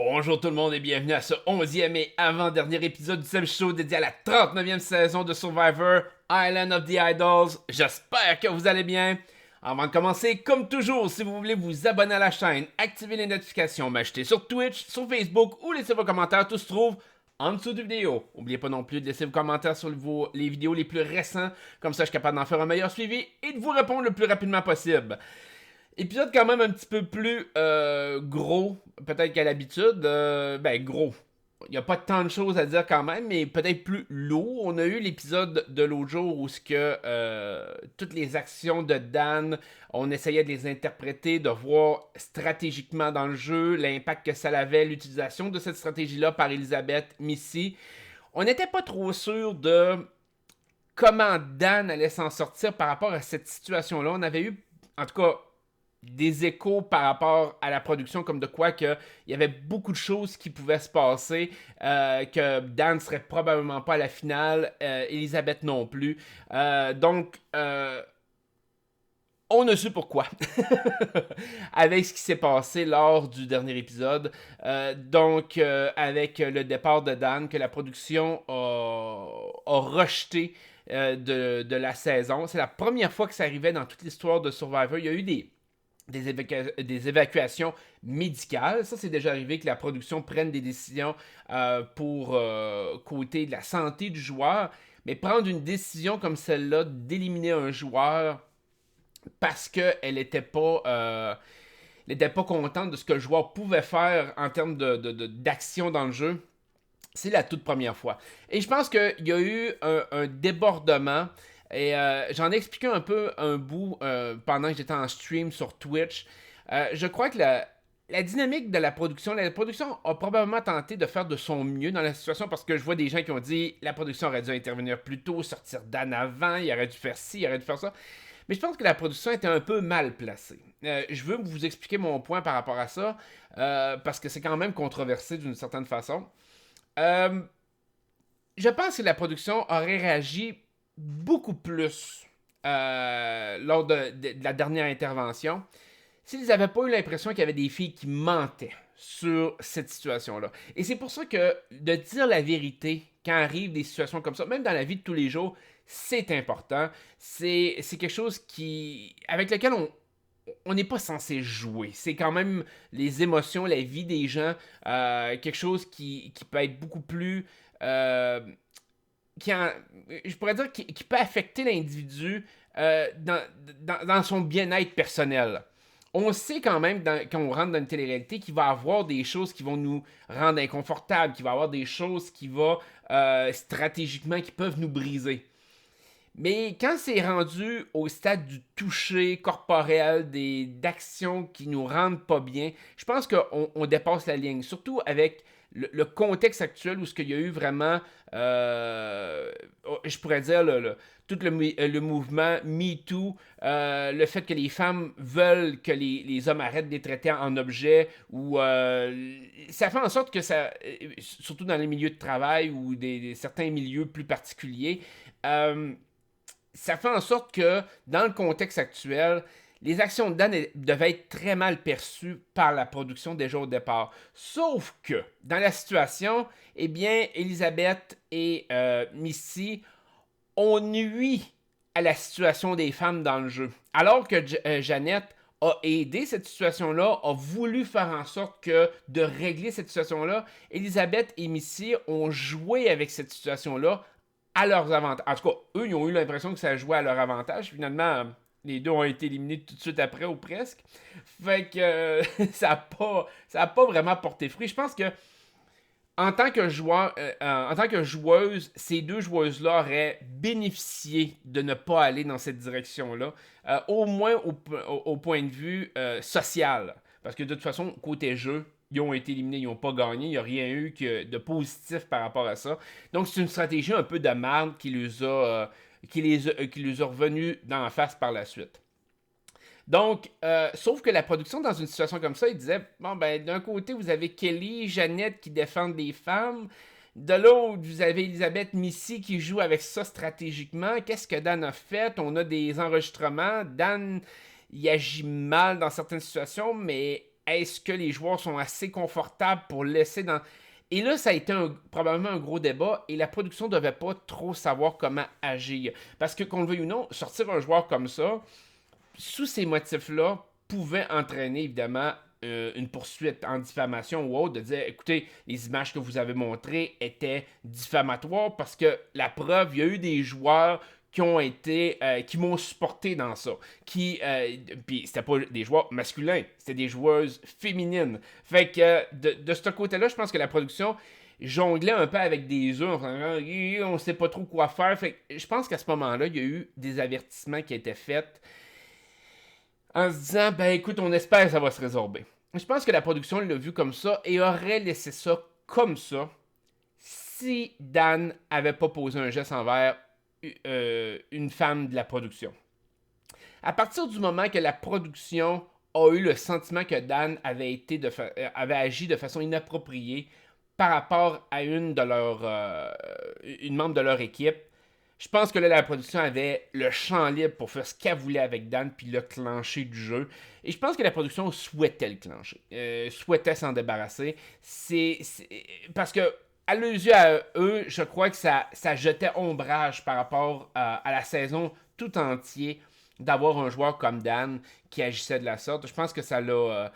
Bonjour tout le monde et bienvenue à ce 11e et avant-dernier épisode du Seb Show dédié à la 39e saison de Survivor Island of the Idols. J'espère que vous allez bien. Avant de commencer, comme toujours, si vous voulez vous abonner à la chaîne, activer les notifications, m'acheter sur Twitch, sur Facebook ou laisser vos commentaires, tout se trouve en dessous de vidéo. N'oubliez pas non plus de laisser vos commentaires sur les vidéos les plus récents, comme ça je suis capable d'en faire un meilleur suivi et de vous répondre le plus rapidement possible. Épisode quand même un petit peu plus gros, peut-être qu'à l'habitude. Gros. Il n'y a pas tant de choses à dire quand même, mais peut-être plus lourd. On a eu l'épisode de l'autre jour où toutes les actions de Dan, on essayait de les interpréter, de voir stratégiquement dans le jeu l'impact que ça avait, l'utilisation de cette stratégie-là par Elisabeth Missy. On n'était pas trop sûr de comment Dan allait s'en sortir par rapport à cette situation-là. On avait eu, en tout cas, des échos par rapport à la production, comme de quoi qu'il y avait beaucoup de choses qui pouvaient se passer, que Dan serait probablement pas à la finale, Elisabeth non plus. On a su pourquoi. Avec ce qui s'est passé lors du dernier épisode. Avec le départ de Dan, que la production a rejeté de la saison. C'est la première fois que ça arrivait dans toute l'histoire de Survivor. Il y a eu des évacuations médicales. Ça, c'est déjà arrivé que la production prenne des décisions pour côté de la santé du joueur. Mais prendre une décision comme celle-là d'éliminer un joueur parce qu'elle n'était pas contente de ce que le joueur pouvait faire en termes d'action dans le jeu, c'est la toute première fois. Et je pense qu'il y a eu un débordement. Et j'en ai expliqué un peu un bout pendant que j'étais en stream sur Twitch. Je crois que la dynamique de la production a probablement tenté de faire de son mieux dans la situation parce que je vois des gens qui ont dit la production aurait dû intervenir plus tôt, sortir d'en avant, il aurait dû faire ci, il aurait dû faire ça. Mais je pense que la production était un peu mal placée. Je veux vous expliquer mon point par rapport à ça parce que c'est quand même controversé d'une certaine façon. Je pense que la production aurait réagi beaucoup plus lors de la dernière intervention s'ils n'avaient pas eu l'impression qu'il y avait des filles qui mentaient sur cette situation-là. Et c'est pour ça que de dire la vérité quand arrivent des situations comme ça, même dans la vie de tous les jours, c'est important. C'est quelque chose avec lequel on n'est pas censé jouer. C'est quand même les émotions, la vie des gens, quelque chose qui peut être beaucoup plus... je pourrais dire qui peut affecter l'individu dans son bien-être personnel. On sait quand même, quand on rentre dans une télé-réalité, qu'il va y avoir des choses qui vont nous rendre inconfortables, qu'il va y avoir des choses qui vont stratégiquement, qui peuvent nous briser. Mais quand c'est rendu au stade du toucher corporel, d'actions qui nous rendent pas bien, je pense qu'on dépasse la ligne. Surtout avec le contexte actuel où il y a eu vraiment, je pourrais dire, tout le mouvement MeToo, le fait que les femmes veulent que les hommes arrêtent de les traiter en objets, ou ça fait en sorte que ça, surtout dans les milieux de travail ou certains milieux plus particuliers, ça fait en sorte que, dans le contexte actuel, les actions de Dan devaient être très mal perçues par la production déjà au départ. Sauf que, dans la situation, eh bien, Elisabeth et Missy ont nui à la situation des femmes dans le jeu. Alors que Jeannette a aidé cette situation-là, a voulu faire en sorte de régler cette situation-là, Elisabeth et Missy ont joué avec cette situation-là à leurs avantages. En tout cas, eux, ils ont eu l'impression que ça jouait à leur avantage. Finalement, les deux ont été éliminés tout de suite après, ou presque. Fait que ça a pas vraiment porté fruit. Je pense que en tant que joueuse, ces deux joueuses-là auraient bénéficié de ne pas aller dans cette direction-là, au moins au point de vue social. Parce que de toute façon, côté jeu, ils ont été éliminés, ils n'ont pas gagné, il n'y a rien eu de positif par rapport à ça. Donc c'est une stratégie un peu de merde qui les a revenus dans la face par la suite. Donc, sauf que la production, dans une situation comme ça, il disait, bon, ben, d'un côté, vous avez Kelly, Jeannette qui défendent les femmes. De l'autre, vous avez Elisabeth Missy qui joue avec ça stratégiquement. Qu'est-ce que Dan a fait? On a des enregistrements. Dan, il agit mal dans certaines situations, mais est-ce que les joueurs sont assez confortables pour laisser dans... Et là, ça a été probablement un gros débat et la production ne devait pas trop savoir comment agir. Parce que, qu'on le veuille ou non, sortir un joueur comme ça, sous ces motifs-là, pouvait entraîner évidemment une poursuite en diffamation ou autre, de dire, écoutez, les images que vous avez montrées étaient diffamatoires parce que la preuve, il y a eu des joueurs qui m'ont supporté dans ça. Puis c'était pas des joueurs masculins, c'était des joueuses féminines. Fait que de ce côté-là, je pense que la production jonglait un peu avec des œufs, on sait pas trop quoi faire. Fait que je pense qu'à ce moment-là, il y a eu des avertissements qui étaient faits en se disant, ben écoute, on espère que ça va se résorber. Je pense que la production l'a vu comme ça et aurait laissé ça comme ça si Dan avait pas posé un geste envers une femme de la production. À partir du moment que la production a eu le sentiment que Dan avait agi de façon inappropriée par rapport à une membre de leur équipe, je pense que là, la production avait le champ libre pour faire ce qu'elle voulait avec Dan puis le clencher du jeu. Et je pense que la production souhaitait le clencher, souhaitait s'en débarrasser. Parce que, à leurs yeux, à eux, je crois que ça jetait ombrage par rapport à la saison tout entière d'avoir un joueur comme Dan qui agissait de la sorte. Je pense que ça l'a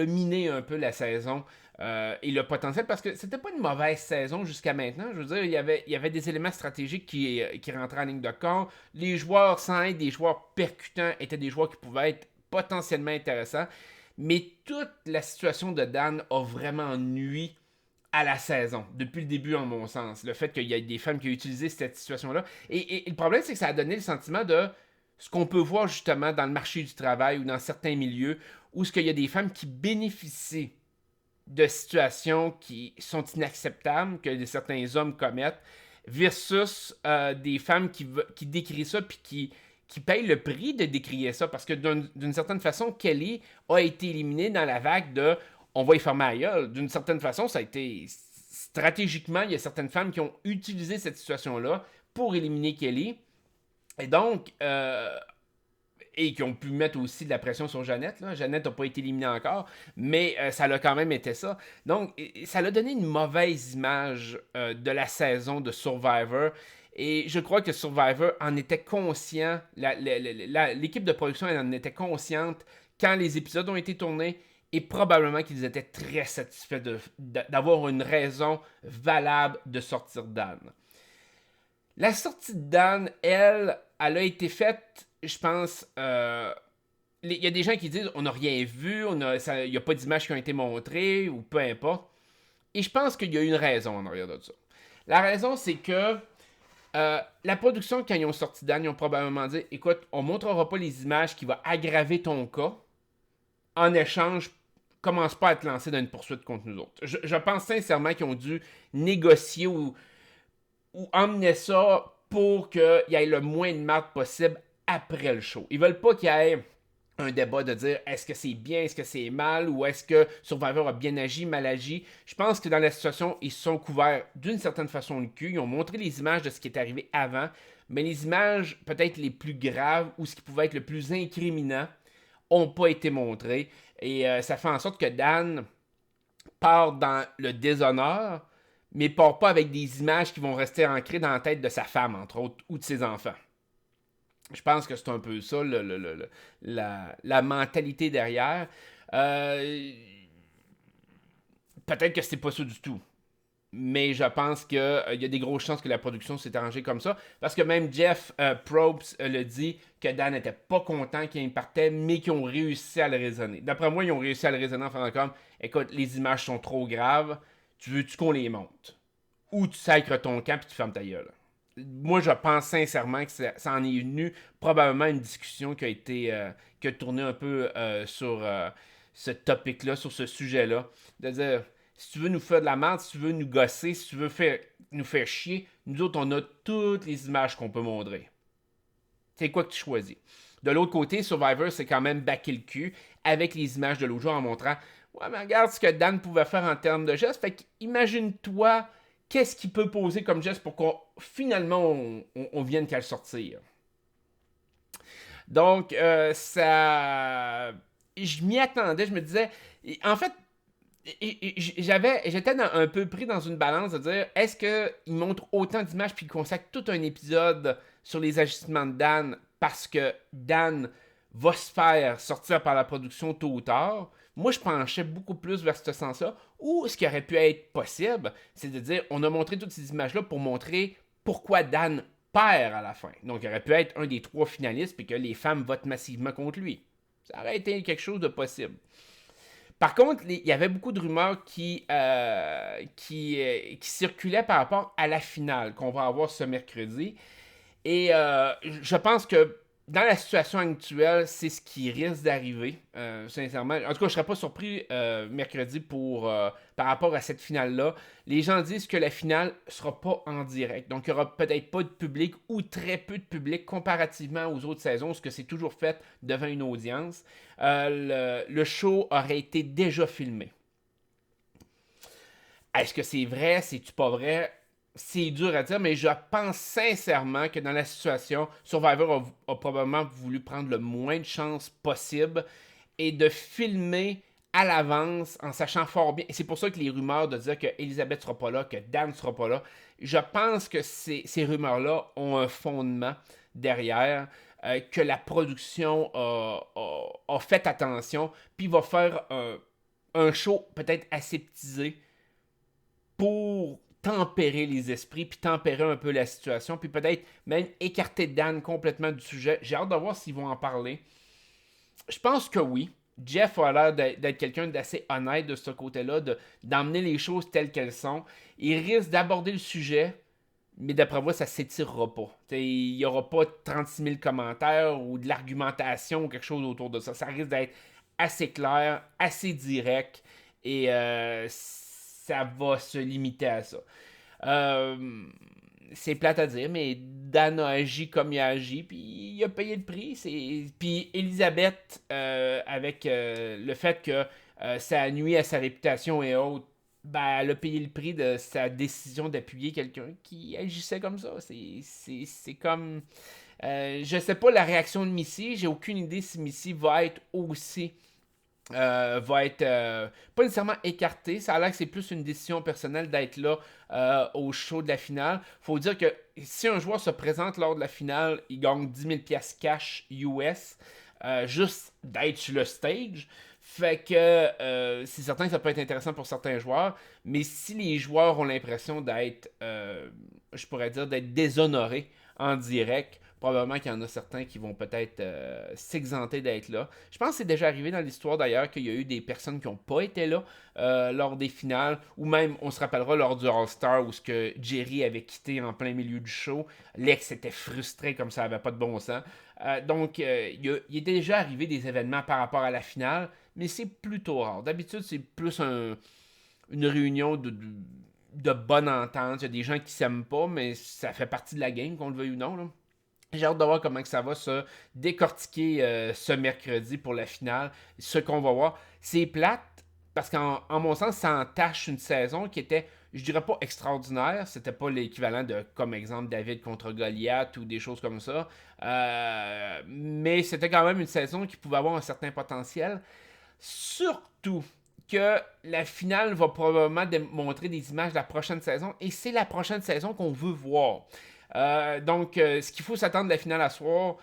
miné un peu la saison et le potentiel, parce que c'était pas une mauvaise saison jusqu'à maintenant. Je veux dire, il y avait des éléments stratégiques qui rentraient en ligne de compte. Les joueurs, sans être des joueurs percutants, étaient des joueurs qui pouvaient être potentiellement intéressants. Mais toute la situation de Dan a vraiment nui à la saison, depuis le début, en mon sens. Le fait qu'il y ait des femmes qui ont utilisé cette situation-là. Et le problème, c'est que ça a donné le sentiment de ce qu'on peut voir justement dans le marché du travail ou dans certains milieux où il y a des femmes qui bénéficient de situations qui sont inacceptables, que certains hommes commettent, versus des femmes qui décrient ça puis qui payent le prix de décrier ça. Parce que d'une certaine façon, Kelly a été éliminée dans la vague de on va y fermer la gueule. D'une certaine façon, ça a été stratégiquement, il y a certaines femmes qui ont utilisé cette situation-là pour éliminer Kelly. Et donc, et qui ont pu mettre aussi de la pression sur Jeannette. Là. Jeannette n'a pas été éliminée encore, mais ça l'a quand même été ça. Donc, ça l'a donné une mauvaise image de la saison de Survivor. Et je crois que Survivor en était conscient, l'équipe de production en était consciente quand les épisodes ont été tournés, et probablement qu'ils étaient très satisfaits d'avoir une raison valable de sortir Dan. La sortie de Dan, elle a été faite, je pense, il y a des gens qui disent on n'a rien vu, il n'y a pas d'images qui ont été montrées, ou peu importe. Et je pense qu'il y a une raison en arrière de ça. La raison, c'est que la production, quand ils ont sorti Dan, ils ont probablement dit écoute, on ne montrera pas les images qui vont aggraver ton cas. En échange, commence pas à te lancer dans une poursuite contre nous autres. Je pense sincèrement qu'ils ont dû négocier ou emmener ça pour qu'il y ait le moins de marque possible après le show. Ils veulent pas qu'il y ait un débat de dire est-ce que c'est bien, est-ce que c'est mal, ou est-ce que Survivor a bien agi, mal agi. Je pense que dans la situation, ils se sont couverts d'une certaine façon le cul. Ils ont montré les images de ce qui est arrivé avant, mais les images peut-être les plus graves ou ce qui pouvait être le plus incriminant n'ont pas été montrées. Et ça fait en sorte que Dan part dans le déshonneur, mais part pas avec des images qui vont rester ancrées dans la tête de sa femme, entre autres, ou de ses enfants. Je pense que c'est un peu ça, la mentalité derrière. Peut-être que c'est pas ça du tout. Mais je pense qu'il y a des grosses chances que la production s'est arrangée comme ça. Parce que même Jeff Probst le dit que Dan n'était pas content qu'il partait, mais qu'ils ont réussi à le raisonner. D'après moi, ils ont réussi à le raisonner en faisant comme écoute, les images sont trop graves, tu veux-tu qu'on les monte? Ou tu sacres ton camp et tu fermes ta gueule. Moi, je pense sincèrement que ça en est venu probablement une discussion qui a tourné un peu sur ce topic-là, sur ce sujet-là. De dire, si tu veux nous faire de la merde, si tu veux nous gosser, si tu veux nous faire chier, nous autres, on a toutes les images qu'on peut montrer. C'est quoi que tu choisis? De l'autre côté, Survivor, c'est quand même baquer le cul avec les images de l'autre jour en montrant ouais, mais regarde ce que Dan pouvait faire en termes de gestes. Fait qu'imagine-toi qu'est-ce qu'il peut poser comme geste pour qu'on finalement on vienne qu'à le sortir. Donc, ça. Je m'y attendais, je me disais, En fait, j'étais un peu pris dans une balance de dire, est-ce qu'il montre autant d'images puis il consacre tout un épisode sur les ajustements de Dan parce que Dan va se faire sortir par la production tôt ou tard? Moi, je penchais beaucoup plus vers ce sens-là. Ou ce qui aurait pu être possible, c'est de dire, on a montré toutes ces images-là pour montrer pourquoi Dan perd à la fin. Donc, il aurait pu être un des 3 finalistes et que les femmes votent massivement contre lui. Ça aurait été quelque chose de possible. Par contre, il y avait beaucoup de rumeurs qui circulaient par rapport à la finale qu'on va avoir ce mercredi. Et je pense que dans la situation actuelle, c'est ce qui risque d'arriver, sincèrement. En tout cas, je ne serais pas surpris mercredi par rapport à cette finale-là. Les gens disent que la finale ne sera pas en direct. Donc, il n'y aura peut-être pas de public ou très peu de public comparativement aux autres saisons, ce que c'est toujours fait devant une audience. Le show aurait été déjà filmé. Est-ce que c'est vrai? C'est-tu pas vrai? C'est dur à dire, mais je pense sincèrement que dans la situation, Survivor a probablement voulu prendre le moins de chances possible et de filmer à l'avance en sachant fort bien. Et c'est pour ça que les rumeurs de dire que Elisabeth sera pas là, que Dan sera pas là, je pense que ces rumeurs-là ont un fondement derrière, que la production a fait attention, puis va faire un show peut-être aseptisé pour tempérer les esprits, puis tempérer un peu la situation, puis peut-être même écarter Dan complètement du sujet. J'ai hâte de voir s'ils vont en parler. Je pense que oui. Jeff a l'air d'être quelqu'un d'assez honnête de ce côté-là, d'emmener les choses telles qu'elles sont. Il risque d'aborder le sujet, mais d'après moi, ça ne s'étirera pas. Il n'y aura pas 36 000 commentaires ou de l'argumentation ou quelque chose autour de ça. Ça risque d'être assez clair, assez direct, et ça va se limiter à ça. C'est plate à dire, mais Dan a agi comme il a agi, puis il a payé le prix. Puis Elisabeth, avec le fait que ça a nuit à sa réputation et autres, ben, elle a payé le prix de sa décision d'appuyer quelqu'un qui agissait comme ça. C'est comme... je sais pas la réaction de Missy, j'ai aucune idée si Missy va être aussi pas nécessairement écarté. Ça a l'air que c'est plus une décision personnelle d'être là au show de la finale. Faut dire que si un joueur se présente lors de la finale, il gagne 10 000 piastres cash US juste d'être sur le stage. Fait que c'est certain que ça peut être intéressant pour certains joueurs, mais si les joueurs ont l'impression d'être, je pourrais dire, d'être déshonorés en direct, probablement qu'il y en a certains qui vont peut-être s'exenter d'être là. Je pense que c'est déjà arrivé dans l'histoire d'ailleurs qu'il y a eu des personnes qui n'ont pas été là lors des finales, ou même, on se rappellera lors du All-Star où ce que Jerry avait quitté en plein milieu du show. Lex était frustré comme ça n'avait pas de bon sens. Donc, il est déjà arrivé des événements par rapport à la finale, mais c'est plutôt rare. D'habitude, c'est plus une réunion de bonne entente. Il y a des gens qui s'aiment pas, mais ça fait partie de la game, qu'on le veuille ou non, là. J'ai hâte de voir comment que ça va se décortiquer ce mercredi pour la finale. Ce qu'on va voir, c'est plate parce qu'en mon sens, ça entache une saison qui était, je dirais pas extraordinaire. C'était pas l'équivalent de, comme exemple, David contre Goliath ou des choses comme ça. Mais c'était quand même une saison qui pouvait avoir un certain potentiel. Surtout que la finale va probablement montrer des images de la prochaine saison et c'est la prochaine saison qu'on veut voir. Donc, ce qu'il faut s'attendre de la finale à soir,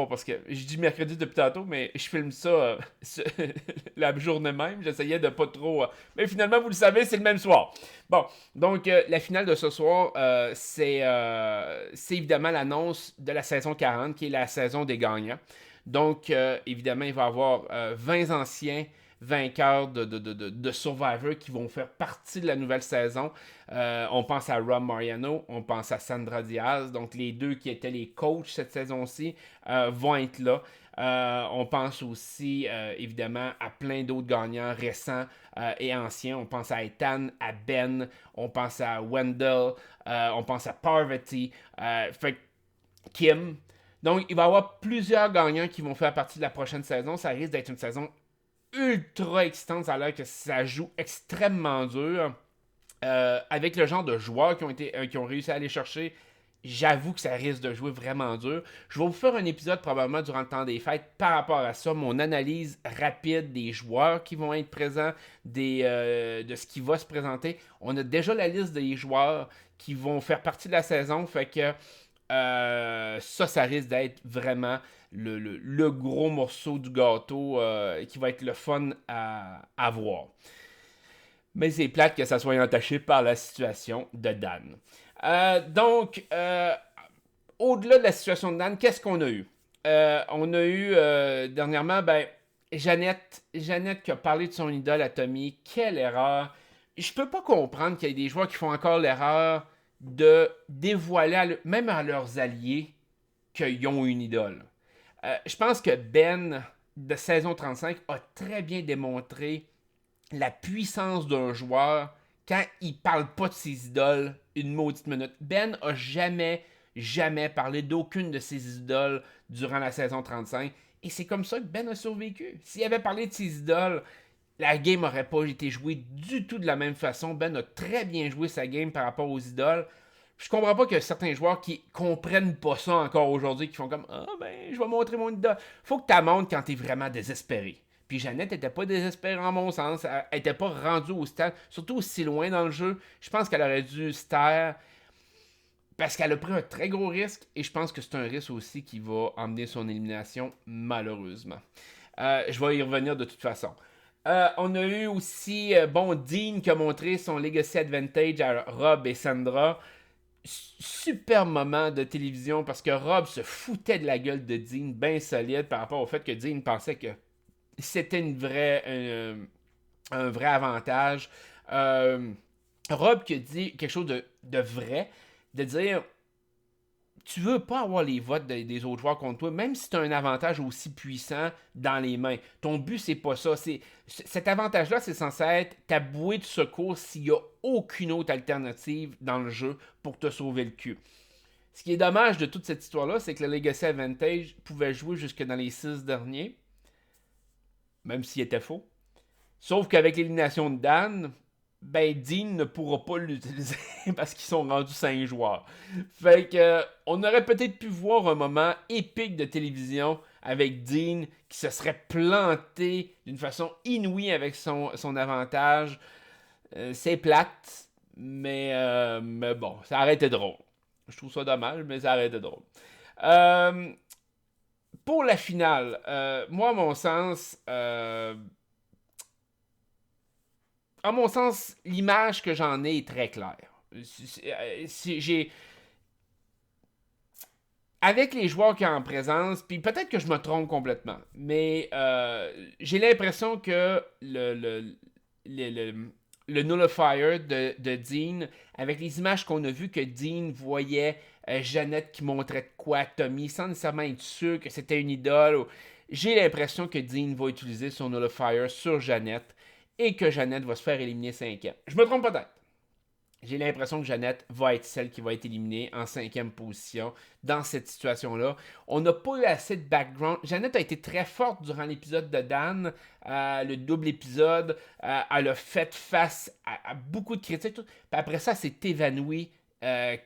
parce que je dis mercredi depuis tantôt, mais je filme ça la journée même. J'essayais de pas trop. Mais finalement, vous le savez, c'est le même soir. Bon, donc la finale de ce soir, c'est évidemment l'annonce de la saison 40, qui est la saison des gagnants. Donc, évidemment, il va y avoir 20 anciens vainqueurs de Survivor qui vont faire partie de la nouvelle saison. On pense à Rob Mariano, on pense à Sandra Diaz, donc les deux qui étaient les coachs cette saison-ci vont être là. On pense aussi évidemment à plein d'autres gagnants récents et anciens. On pense à Ethan, à Ben, on pense à Wendell, on pense à Parvati, Kim. Donc, il va y avoir plusieurs gagnants qui vont faire partie de la prochaine saison. Ça risque d'être une saison ultra excitante. Ça a l'air que ça joue extrêmement dur. Avec le genre de joueurs qui ont réussi à aller chercher, j'avoue que ça risque de jouer vraiment dur. Je vais vous faire un épisode probablement durant le temps des fêtes par rapport à ça, mon analyse rapide des joueurs qui vont être présents, de ce qui va se présenter. On a déjà la liste des joueurs qui vont faire partie de la saison, fait que ça risque d'être vraiment le gros morceau du gâteau qui va être le fun à voir. Mais c'est plate que ça soit entaché par la situation de Dan. Donc, au-delà de la situation de Dan, qu'est-ce qu'on a eu? On a eu dernièrement, Jeannette qui a parlé de son idole à Tommy. Quelle erreur! Je peux pas comprendre qu'il y ait des joueurs qui font encore l'erreur de dévoiler, même à leurs alliés, qu'ils ont une idole. Je pense que Ben, de saison 35, a très bien démontré la puissance d'un joueur quand il parle pas de ses idoles une maudite minute. Ben a jamais parlé d'aucune de ses idoles durant la saison 35. Et c'est comme ça que Ben a survécu. S'il avait parlé de ses idoles, la game n'aurait pas été jouée du tout de la même façon. Ben a très bien joué sa game par rapport aux idoles. Je comprends pas qu'il y a certains joueurs qui comprennent pas ça encore aujourd'hui, qui font comme ah ben je vais montrer mon idole. Faut que tu la montres quand t'es vraiment désespéré. Puis Jeannette n'était pas désespérée en mon sens. Elle n'était pas rendue au stade, surtout aussi loin dans le jeu. Je pense qu'elle aurait dû se taire parce qu'elle a pris un très gros risque et je pense que c'est un risque aussi qui va emmener son élimination, malheureusement. Je vais y revenir de toute façon. On a eu aussi, Dean qui a montré son Legacy Advantage à Rob et Sandra. Super moment de télévision parce que Rob se foutait de la gueule de Dean, bien solide par rapport au fait que Dean pensait que c'était un vrai avantage. Rob qui a dit quelque chose de vrai, de dire tu veux pas avoir les votes des autres joueurs contre toi, même si tu as un avantage aussi puissant dans les mains. Ton but, c'est pas ça. Cet avantage-là, c'est censé être ta bouée de secours s'il n'y a aucune autre alternative dans le jeu pour te sauver le cul. Ce qui est dommage de toute cette histoire-là, c'est que le Legacy Advantage pouvait jouer jusque dans les 6 derniers, même s'il était faux. Sauf qu'avec l'élimination de Dan, Dean ne pourra pas l'utiliser parce qu'ils sont rendus 5 joueurs. Fait que on aurait peut-être pu voir un moment épique de télévision avec Dean qui se serait planté d'une façon inouïe avec son avantage. C'est plate, mais bon, ça aurait été drôle. Je trouve ça dommage, mais ça aurait été drôle. Pour la finale, moi, à mon sens, l'image que j'en ai est très claire. Avec les joueurs qui sont en présence, puis peut-être que je me trompe complètement, mais j'ai l'impression que le nullifier de Dean, avec les images qu'on a vues que Dean voyait Jeannette qui montrait de quoi à Tommy, sans nécessairement être sûr que c'était une idole, j'ai l'impression que Dean va utiliser son nullifier sur Jeannette et que Jeannette va se faire éliminer 5e. Je me trompe peut-être. J'ai l'impression que Jeannette va être celle qui va être éliminée en 5e position dans cette situation-là. On n'a pas eu assez de background. Jeannette a été très forte durant l'épisode de Dan, le double épisode. Elle a fait face à beaucoup de critiques. Puis après ça, elle s'est évanouie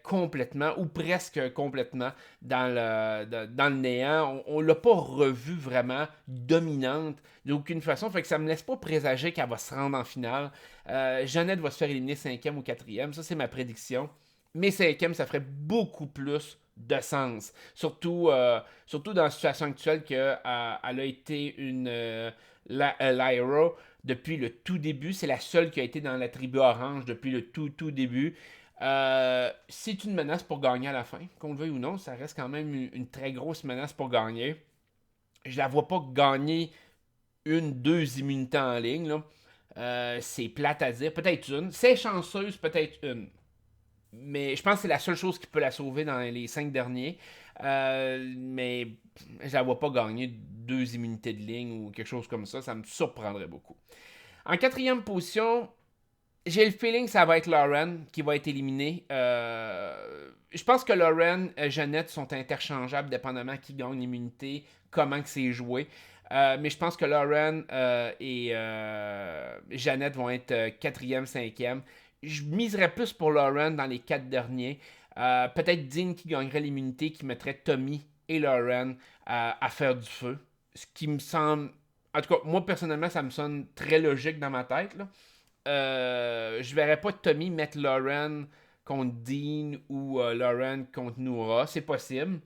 complètement, ou presque complètement, dans le néant. On l'a pas revue vraiment dominante d'aucune façon. Fait que ça me laisse pas présager qu'elle va se rendre en finale. Jeannette va se faire éliminer 5e ou 4e. Ça, c'est ma prédiction. Mais 5e, ça ferait beaucoup plus de sens. Surtout dans la situation actuelle qu'elle a été une Lyra depuis le tout début. C'est la seule qui a été dans la tribu orange depuis le tout début. C'est une menace pour gagner à la fin, qu'on le veuille ou non, ça reste quand même une très grosse menace pour gagner. Je la vois pas gagner 2 immunités en ligne, là. C'est plate à dire, peut-être une. C'est chanceuse, peut-être une. Mais je pense que c'est la seule chose qui peut la sauver dans les 5 derniers. Mais je la vois pas gagner 2 immunités de ligne ou quelque chose comme ça. Ça me surprendrait beaucoup. En 4e position, j'ai le feeling que ça va être Lauren qui va être éliminée. Je pense que Lauren et Jeannette sont interchangeables dépendamment qui gagne l'immunité, comment que c'est joué. Mais je pense que Lauren et Jeannette vont être 4e, 5e. Je miserais plus pour Lauren dans les 4 derniers. Peut-être Dean qui gagnerait l'immunité, qui mettrait Tommy et Lauren à faire du feu. Ce qui me semble... En tout cas, moi, personnellement, ça me sonne très logique dans ma tête, là. Je verrais pas Tommy mettre Lauren contre Dean ou Lauren contre Noura. C'est possible.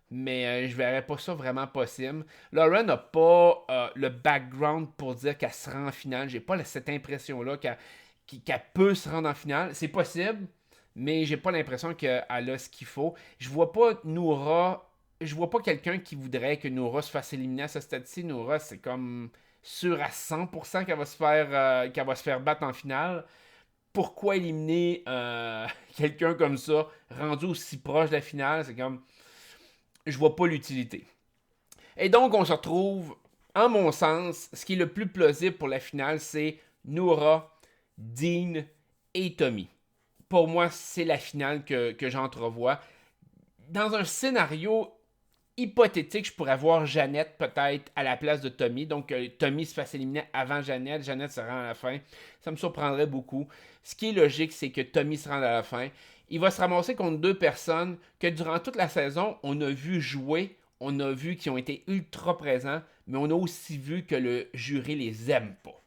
Mais je verrais pas ça vraiment possible. Lauren n'a pas le background pour dire qu'elle se rend en finale. J'ai pas cette impression-là qu'elle peut se rendre en finale. C'est possible, mais j'ai pas l'impression qu'elle a ce qu'il faut. Je vois pas Noura. Je vois pas quelqu'un qui voudrait que Noura se fasse éliminer à ce stade-ci. Noura, c'est comme sûr à 100% qu'elle va se faire battre en finale. Pourquoi éliminer quelqu'un comme ça, rendu aussi proche de la finale? C'est comme... Je vois pas l'utilité. Et donc, on se retrouve, en mon sens, ce qui est le plus plausible pour la finale, c'est Noura, Dean et Tommy. Pour moi, c'est la finale que j'entrevois. Dans un scénario hypothétique, je pourrais voir Jeannette peut-être à la place de Tommy. Donc, Tommy se fasse éliminer avant Jeannette. Jeannette se rend à la fin. Ça me surprendrait beaucoup. Ce qui est logique, c'est que Tommy se rende à la fin. Il va se ramasser contre deux personnes que durant toute la saison, on a vu jouer. On a vu qu'ils ont été ultra présents. Mais on a aussi vu que le jury les aime pas.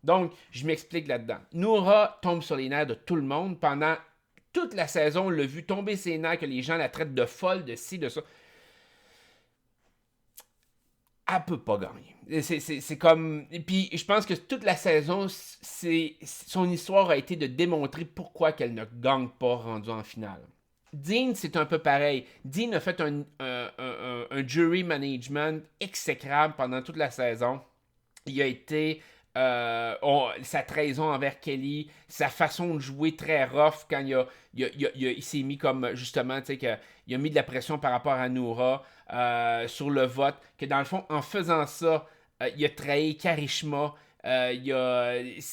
Donc, je m'explique là-dedans. Noura tombe sur les nerfs de tout le monde. Pendant toute la saison, on l'a vu tomber ses nerfs, que les gens la traitent de folle, de ci, de ça. Elle peut pas gagner. C'est comme... Et puis, je pense que toute la saison, son histoire a été de démontrer pourquoi qu'elle ne gagne pas rendue en finale. Dean, c'est un peu pareil. Dean a fait un jury management exécrable pendant toute la saison. Il a été... sa trahison envers Kelly, sa façon de jouer très rough quand il s'est mis comme, justement, tu sais, il a mis de la pression par rapport à Noura sur le vote, que dans le fond, en faisant ça, il a trahi Karishma, je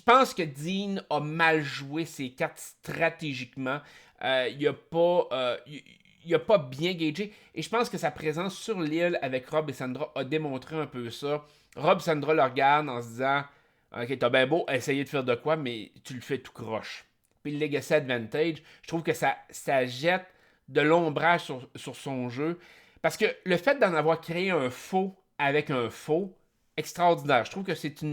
pense que Dean a mal joué ses cartes stratégiquement. Il a pas bien gagé. Et je pense que sa présence sur l'île avec Rob et Sandra a démontré un peu ça. Rob et Sandra le regardent en se disant Ok, t'as bien beau essayer de faire de quoi, mais tu le fais tout croche. Puis le Legacy Advantage, je trouve que ça jette de l'ombrage sur son jeu. Parce que le fait d'en avoir créé un faux avec un faux, extraordinaire. Je trouve que c'est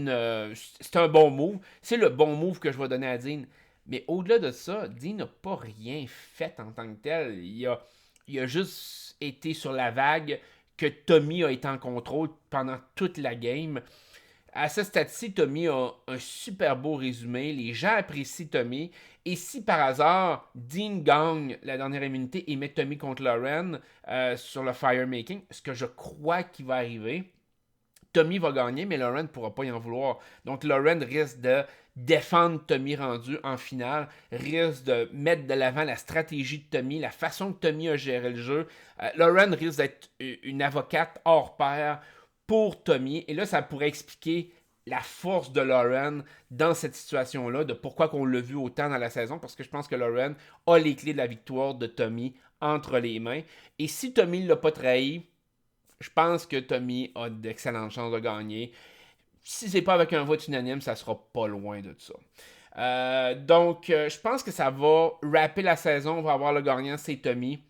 un bon move. C'est le bon move que je vais donner à Dean. Mais au-delà de ça, Dean n'a pas rien fait en tant que tel. Il a juste été sur la vague que Tommy a été en contrôle pendant toute la game. À ce stade-ci, Tommy a un super beau résumé. Les gens apprécient Tommy. Et si par hasard, Dean gagne la dernière immunité et met Tommy contre Lauren sur le firemaking, ce que je crois qu'il va arriver, Tommy va gagner, mais Lauren ne pourra pas y en vouloir. Donc Lauren risque de défendre Tommy rendu en finale, risque de mettre de l'avant la stratégie de Tommy, la façon que Tommy a géré le jeu. Lauren risque d'être une avocate hors pair pour Tommy. Et là, ça pourrait expliquer la force de Lauren dans cette situation-là, de pourquoi qu'on l'a vu autant dans la saison, parce que je pense que Lauren a les clés de la victoire de Tommy entre les mains. Et si Tommy ne l'a pas trahi, je pense que Tommy a d'excellentes chances de gagner. Si c'est pas avec un vote unanime, ça sera pas loin de ça. Donc, je pense que ça va wrapper la saison. On va avoir le gagnant, c'est Tommy.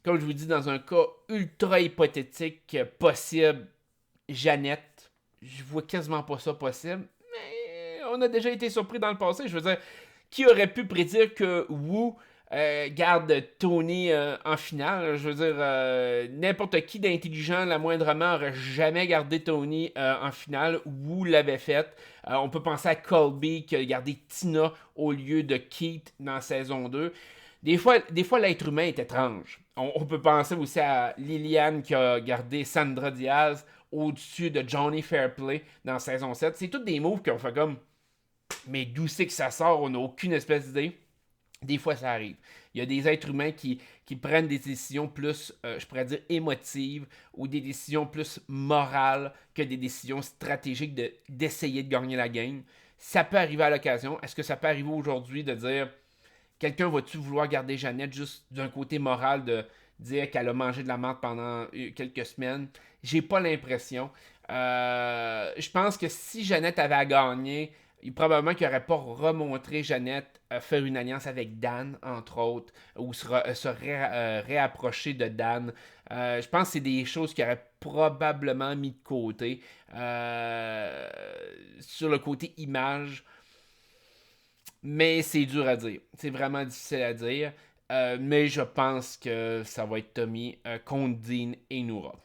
Comme je vous dis, dans un cas ultra hypothétique possible, Jeannette. Je vois quasiment pas ça possible. Mais on a déjà été surpris dans le passé. Je veux dire, qui aurait pu prédire que Wu garde Tony en finale? Je veux dire, n'importe qui d'intelligent, la moindrement, aurait jamais gardé Tony en finale. Wu l'avait fait. On peut penser à Colby qui a gardé Tina au lieu de Keith dans saison 2. Des fois, l'être humain est étrange. On peut penser aussi à Liliane qui a gardé Sandra Diaz au-dessus de Johnny Fairplay dans saison 7. C'est tous des moves qu'on fait comme mais d'où c'est que ça sort? On n'a aucune espèce d'idée. Des fois, ça arrive. Il y a des êtres humains qui prennent des décisions plus, je pourrais dire, émotives ou des décisions plus morales que des décisions stratégiques d'essayer de gagner la game. Ça peut arriver à l'occasion. Est-ce que ça peut arriver aujourd'hui de dire quelqu'un va-tu vouloir garder Jeannette juste d'un côté moral de dire qu'elle a mangé de la menthe pendant quelques semaines? J'ai pas l'impression. Je pense que si Jeannette avait à gagner, probablement qu'il n'aurait pas remontré Jeannette faire une alliance avec Dan, entre autres, ou se réapprocher de Dan. Je pense que c'est des choses qu'il aurait probablement mis de côté. Sur le côté image, mais c'est dur à dire. C'est vraiment difficile à dire. Mais je pense que ça va être Tommy contre Dean et Noura.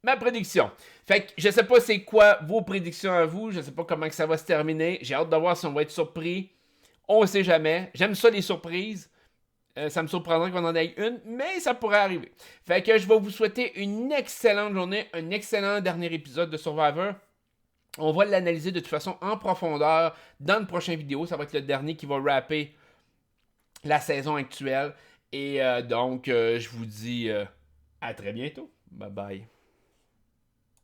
Ma prédiction. Fait que je sais pas c'est quoi vos prédictions à vous. Je sais pas comment que ça va se terminer. J'ai hâte de voir si on va être surpris. On sait jamais. J'aime ça les surprises. Ça me surprendrait qu'on en ait une, mais ça pourrait arriver. Fait que je vais vous souhaiter une excellente journée, un excellent dernier épisode de Survivor. On va l'analyser de toute façon en profondeur dans le prochain vidéo. Ça va être le dernier qui va rapper la saison actuelle. Et donc, je vous dis à très bientôt. Bye bye.